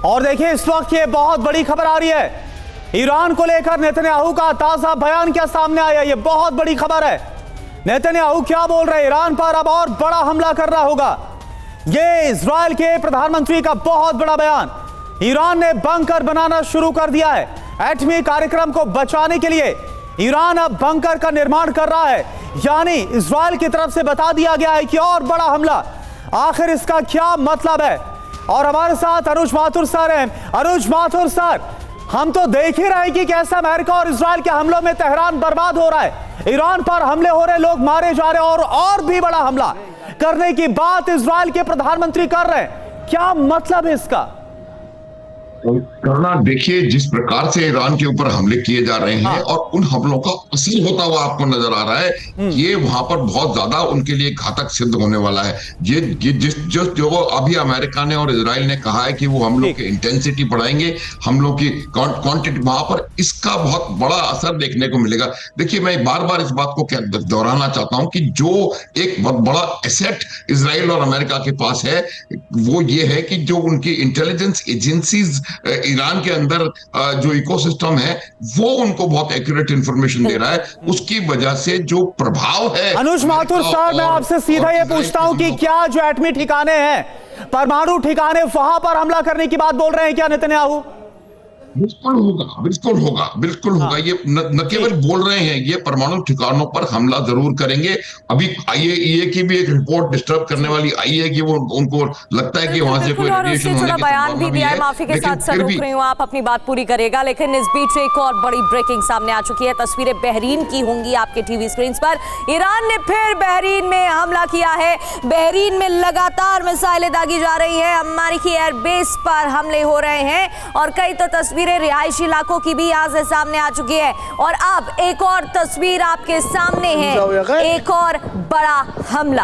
और देखिए इस वक्त ये बहुत बड़ी खबर आ रही है, ईरान को लेकर नेतन्याहू का ताजा बयान क्या सामने आया। ये बहुत बड़ी खबर है। नेतन्याहू क्या बोल रहे हैं, ईरान पर अब और बड़ा हमला करना होगा। ये इजराइल के प्रधानमंत्री का बहुत बड़ा बयान। ईरान ने बंकर बनाना शुरू कर दिया है। एटमी कार्यक्रम को बचाने के लिए ईरान अब बंकर का निर्माण कर रहा है, यानी इजराइल की तरफ से बता दिया गया है कि और बड़ा हमला। आखिर इसका क्या मतलब है? और हमारे साथ अनुज माथुर सर हैं। अनुज माथुर सर, हम तो देख ही रहे हैं कि कैसे अमेरिका और इजराइल के हमलों में तेहरान बर्बाद हो रहा है। ईरान पर हमले हो रहे, लोग मारे जा रहे हैं और भी बड़ा हमला करने की बात इजराइल के प्रधानमंत्री कर रहे हैं। क्या मतलब है इसका? करना देखिए, जिस प्रकार से ईरान के ऊपर हमले किए जा रहे हैं और उन हमलों का असर होता हुआ आपको नजर आ रहा है, ये वहां पर बहुत ज्यादा उनके लिए घातक सिद्ध होने वाला है। ये जो अभी अमेरिका ने और इजराइल ने कहा है कि वो हमलों की इंटेंसिटी बढ़ाएंगे, हमलों की क्वांटिटी, वहां पर इसका बहुत बड़ा असर देखने को मिलेगा। देखिए, मैं बार बार इस बात को दोहराना चाहता हूं कि जो एक बहुत बड़ा एसेट इजराइल और अमेरिका के पास है वो ये है कि जो उनकी इंटेलिजेंस एजेंसीज ईरान के अंदर जो इकोसिस्टम है वो उनको बहुत एक्यूरेट इंफॉर्मेशन दे रहा है। उसकी वजह से जो प्रभाव है। अनुज माथुर सर, मैं आपसे सीधा ये पूछता हूं कि क्या जो एटमी ठिकाने हैं, परमाणु ठिकाने, वहां पर हमला करने की बात बोल रहे हैं क्या नेतन्याहू? बिल्कुल होगा, बिल्कुल होगा, बिल्कुल होगा। ये न केवल बोल रहे हैं, ये परमाणु ठिकानों पर हमला जरूर करेंगे। अभी आईएईए की भी एक रिपोर्ट डिस्टर्ब करने वाली आई है कि वो उनको लगता है कि वहां से कोई रेडिएशन होने की बयान भी दिया है। माफी के साथ सर रोक रही हूं, आप अपनी बात पूरी करेगा। लेकिन इस बीच एक और बड़ी ब्रेकिंग सामने आ चुकी है। तस्वीरें बहरीन की होंगी आपके टीवी स्क्रीन पर। ईरान ने फिर बहरीन में हमला किया है। बहरीन में लगातार मिसाइलें दागी जा रही है। अमेरिकी एयरबेस पर हमले हो रहे हैं और कई तो तस्वीरें रिहायशी इलाकों की भी यहाँ से सामने आ चुकी है। और अब एक और तस्वीर आपके सामने है, एक और बड़ा हमला।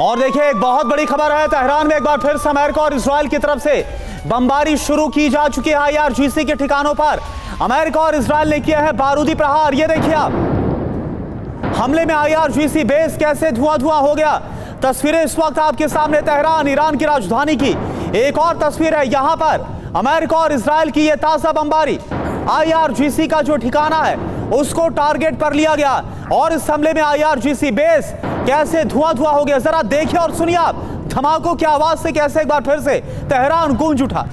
और देखिए एक बहुत बड़ी खबर है, तेहरान में एक बार फिर से अमेरिका और इजराइल की तरफ से बमबारी शुरू की जा चुकी है। IRGC के ठिकानों पर अमेरिका और इजराइल ने किया है बारूदी प्रहार। ये देखिए आप, हमले में IRGC बेस कैसे धुआं धुआं हो गया। तस्वीरें इस वक्त आपके सामने तेहरान, ईरान की राजधानी की। एक और तस्वीर है यहां पर अमेरिका और इजराइल की ये ताजा बमबारी। IRGC का जो ठिकाना है उसको टारगेट पर लिया गया और इस हमले में IRGC बेस कैसे धुआं धुआं हो गया। जरा देखिए और सुनिए आप, धमाकों की आवाज से कैसे एक बार फिर से तेहरान गूंज उठा।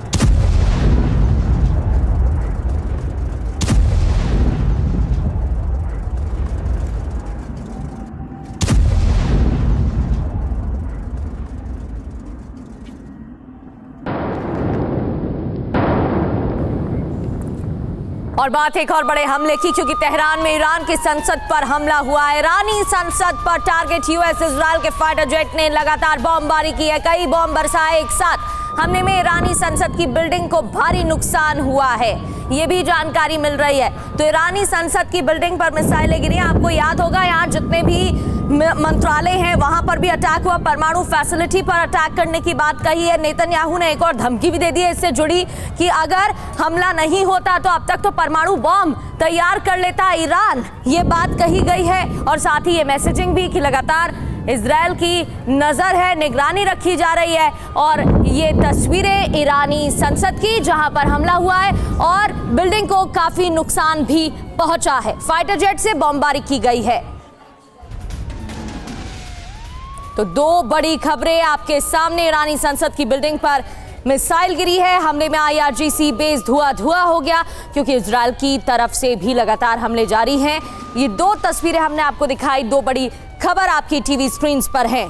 और बात एक और बड़े हमले की, क्योंकि तेहरान में ईरान की संसद पर हमला हुआ है। ईरानी संसद पर टारगेट यूएस इजराइल के फाइटर जेट ने लगातार बमबारी की है। कई बम बरसाए एक साथ। हमले में ईरानी संसद की बिल्डिंग को भारी नुकसान हुआ है, ये भी जानकारी मिल रही है। तो ईरानी संसद की बिल्डिंग पर मिसाइलें गिरी। आपको याद होगा यहाँ जितने भी मंत्रालय हैं वहां पर भी अटैक हुआ। परमाणु फैसिलिटी पर अटैक करने की बात कही है। नेतन्याहू ने एक और धमकी भी दे दी है इससे जुड़ी कि अगर हमला नहीं होता तो अब तक तो परमाणु बम तैयार कर लेता ईरान, ये बात कही गई है। और साथ ही ये मैसेजिंग भी कि लगातार इजराइल की नजर है, निगरानी रखी जा रही है। और ये तस्वीरें ईरानी संसद की जहां पर हमला हुआ है और बिल्डिंग को काफी नुकसान भी पहुंचा है। फाइटर जेट से बमबारी की गई है। तो दो बड़ी खबरें आपके सामने। ईरानी संसद की बिल्डिंग पर मिसाइल गिरी है। हमले में IRGC बेस धुआं धुआं हो गया, क्योंकि इजराइल की तरफ से भी लगातार हमले जारी हैं। ये दो तस्वीरें हमने आपको दिखाई, दो बड़ी खबर आपकी टीवी स्क्रीन पर है।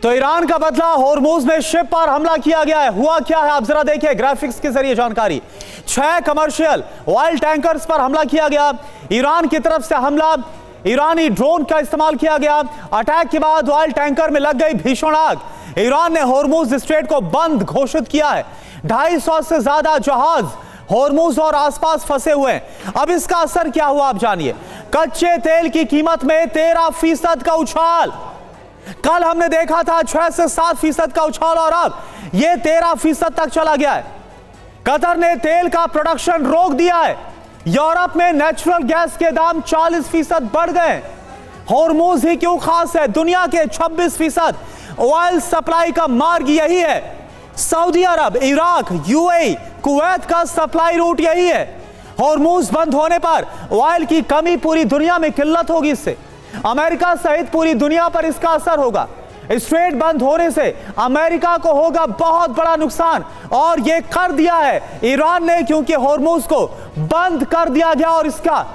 तो ईरान का बदला, होर्मुज में शिप पर हमला किया गया है। हुआ क्या है आप जरा देखिए ग्राफिक्स के जरिए जानकारी। 6 कमर्शियल ऑयल टैंकर्स पर हमला किया गया। ईरान की तरफ से हमला, ईरानी ड्रोन का इस्तेमाल किया गया। अटैक के बाद ऑयल टैंकर में लग गई भीषण आग। ईरान ने होर्मुज स्ट्रेट को बंद घोषित किया है। 250 से ज्यादा जहाज होर्मुज और आसपास फंसे हुए हैं। अब इसका असर क्या हुआ आप जानिए। कच्चे तेल की कीमत में 13% का उछाल। कल हमने देखा था 6 से 7% का उछाल और अब यह 13% तक चला गया है। कतर ने तेल का प्रोडक्शन रोक दिया है। यूरोप में नेचुरल गैस के दाम 40% बढ़ गए। होर्मुज ही क्यों खास है? दुनिया के 26% ऑयल सप्लाई का मार्ग यही है। सऊदी अरब, इराक, यूएई, कुवैत का सप्लाई रूट यही है। होर्मुज बंद होने पर ऑयल की कमी पूरी दुनिया में किल्लत होगी। इससे अमेरिका सहित पूरी दुनिया पर इसका असर होगा। स्ट्रेट बंद होने से अमेरिका को होगा बहुत बड़ा नुकसान और यह कर दिया है ईरान ने, क्योंकि होर्मुज को बंद कर दिया गया और इसका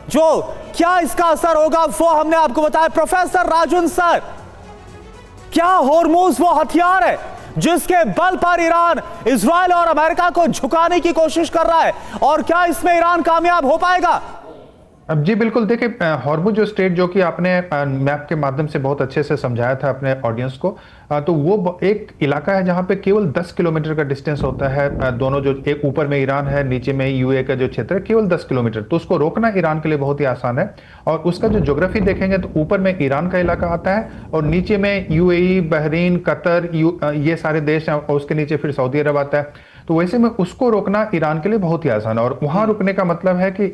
क्या इसका असर होगा वो हमने आपको बताया। प्रोफेसर राजन सर, क्या होर्मुज वो हथियार है जिसके बल पर ईरान इजराइल और अमेरिका को झुकाने की कोशिश कर रहा है और क्या इसमें ईरान कामयाब हो पाएगा? अब जी बिल्कुल, देखिए होर्मुज जो स्ट्रेट जो कि आपने मैप के माध्यम से बहुत अच्छे से समझाया था अपने ऑडियंस को, तो वो एक इलाका है जहां पे केवल 10 किलोमीटर का डिस्टेंस होता है। दोनों जो एक ऊपर में ईरान है, नीचे में यूएई का जो क्षेत्र है, केवल 10 किलोमीटर। तो उसको रोकना ईरान के लिए बहुत ही आसान है। और उसका जो ज्योग्राफी देखेंगे तो ऊपर में ईरान का इलाका आता है और नीचे में यूएई, बहरीन, कतर, ये सारे देश हैं और उसके नीचे फिर सऊदी अरब आता है। तो वैसे में उसको रोकना ईरान के लिए बहुत ही आसान है। और वहां रुकने का मतलब है कि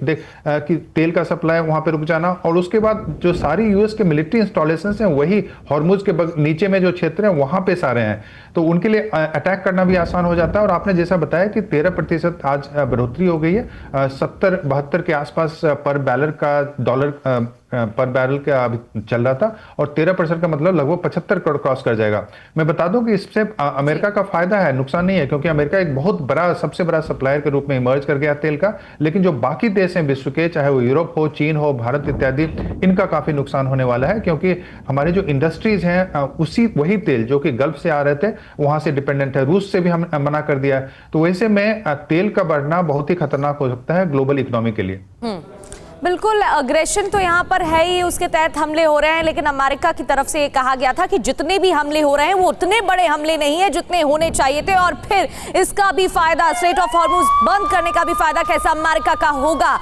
कि तेल का सप्लाई वहां पे रुक जाना और उसके बाद जो सारी यूएस के मिलिट्री इंस्टॉलेशन हैं वही होर्मुज के नीचे में जो क्षेत्र है वहां पे सारे हैं, तो उनके लिए अटैक करना भी आसान हो जाता है। और आपने जैसा बताया कि 13% आज बढ़ोतरी हो गई है, 70-72 के आसपास पर बैरल का डॉलर पर बैरल का अभी चल रहा था और 13% का मतलब लगभग 75 करोड़ क्रॉस कर जाएगा। मैं बता दूं कि इससे अमेरिका का फायदा है, नुकसान नहीं है, क्योंकि अमेरिका एक बहुत बड़ा, सबसे बड़ा सप्लायर के रूप में इमर्ज कर गया तेल का। लेकिन जो बाकी देश हैं विश्व के, चाहे वो यूरोप हो, चीन हो, भारत इत्यादि, इनका काफी नुकसान होने वाला है, क्योंकि हमारे जो इंडस्ट्रीज हैं वही तेल जो कि गल्फ से आ रहे थे वहां से डिपेंडेंट है। रूस से भी हम मना कर दिया है। तो वैसे में तेल का बढ़ना बहुत ही खतरनाक हो सकता है ग्लोबल इकोनॉमी के लिए। बिल्कुल, अग्रेशन तो यहाँ पर है ही, उसके तहत हमले हो रहे हैं, लेकिन अमेरिका की तरफ से ये कहा गया था कि जितने भी हमले हो रहे हैं वो उतने बड़े हमले नहीं है जितने होने चाहिए थे और फिर इसका भी फायदा, स्ट्रेट ऑफ हॉर्मुज बंद करने का भी फायदा कैसा अमेरिका का होगा।